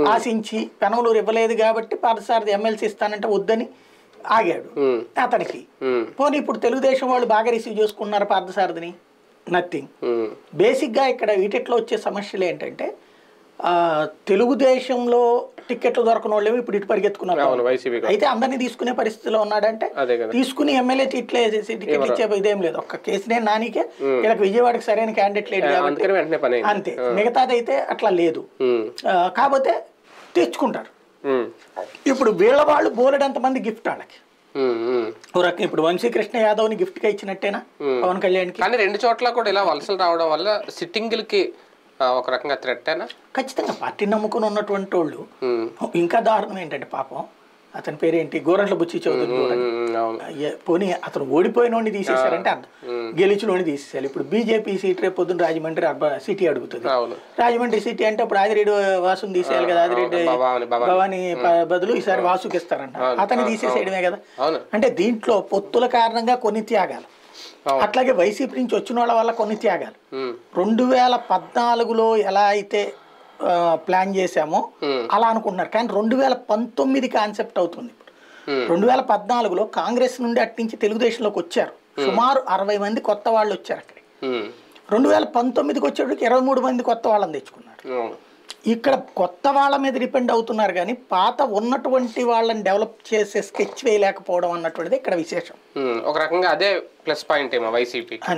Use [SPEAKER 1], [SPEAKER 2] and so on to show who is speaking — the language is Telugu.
[SPEAKER 1] ఆశించి పెనమలూరు ఇవ్వలేదు కాబట్టి పార్థసారథి ఎమ్మెల్సీ ఇస్తానంటే వద్దని ఆగాడు అతనికి. పోనీ ఇప్పుడు తెలుగుదేశం వాళ్ళు బాగా రిసీవ్ చేసుకున్నారు పార్థసారథిని, నథింగ్. బేసిక్గా ఇక్కడ వీటిట్లో వచ్చే సమస్యలు ఏంటంటే తెలుగుదేశంలో టికెట్లు దొరకని వాళ్ళేమో ఇప్పుడు ఇటు పరిగెత్తుకున్నారు. అయితే అందరినీ తీసుకునే పరిస్థితిలో ఉన్నాడంటే తీసుకుని ఎమ్మెల్యే టికెట్లు ఇచ్చే ఇదేం లేదు. ఒక్క కేసీఆర్ నానికే వీళ్ళకి విజయవాడకి సరైన క్యాండిడేట్ లేడు కాబట్టి అంతే. మిగతాదైతే అట్లా లేదు. కాకపోతే తెచ్చుకుంటారు. ఇప్పుడు వీళ్ళ వాళ్ళు బోలెడంత మంది గిఫ్ట్ వాళ్ళకి ఇప్పుడు వంశీకృష్ణ యాదవ్ ని గిఫ్ట్ గా ఇచ్చినట్టేనా పవన్ కళ్యాణ్ కి?
[SPEAKER 2] కానీ రెండు చోట్ల కూడా ఇలా వలసలు రావడం వల్ల సిట్టింగ్ కి ఒక రకంగా థ్రెట్టేనా?
[SPEAKER 1] ఖచ్చితంగా పార్టీ నమ్ముకుని ఉన్నటువంటి వాళ్ళు. ఇంకా దారుణం ఏంటంటే పాపం అతని పేరేంటి, గోరంట్ల బుచ్చి చౌదరి. పోనీ అతను ఓడిపోయిన వాడిని తీసేశారంటే అర్థం, గెలిచిన వాడిని తీసేసారు. ఇప్పుడు బీజేపీ సీట్ రేపు పొద్దున్న రాజమండ్రి సిటీ అడుగుతుంది. రాజమండ్రి సిటీ అంటే ఇప్పుడు ఆదిరెడ్డి వాసుని తీసేయాలి కదా, ఆదిరెడ్డి భవానీ బదులు ఈసారి వాసుకి ఇస్తారంట, అతన్ని తీసేసేయడమే కదా. అంటే దీంట్లో పొత్తుల కారణంగా కొన్ని త్యాగాలు, అట్లాగే వైసీపీ నుంచి వచ్చిన వాళ్ళ వల్ల కొన్ని త్యాగాలు. 2014లో ఎలా అయితే ప్లాన్ చేశామో అలా అనుకుంటున్నారు. కానీ 2019 కాన్సెప్ట్ అవుతుంది. 2014లో కాంగ్రెస్ నుండి అట్నుంచి తెలుగుదేశంలోకి వచ్చారు, సుమారు 60 మంది కొత్త వాళ్ళు వచ్చారు అక్కడికి. 2019కి వచ్చేటికి 23 మంది కొత్త వాళ్ళని తెచ్చుకున్నారు. ఇక్కడ కొత్త వాళ్ళ మీద డిపెండ్ అవుతున్నారు కానీ పాత ఉన్నటువంటి వాళ్ళని డెవలప్ చేసే స్కెచ్ వేయలేకపోవడం అన్నటువంటిది ఇక్కడ విశేషం.
[SPEAKER 2] ఒక రకంగా అదే ప్లస్ పాయింట్ ఏమో వైసీపీ.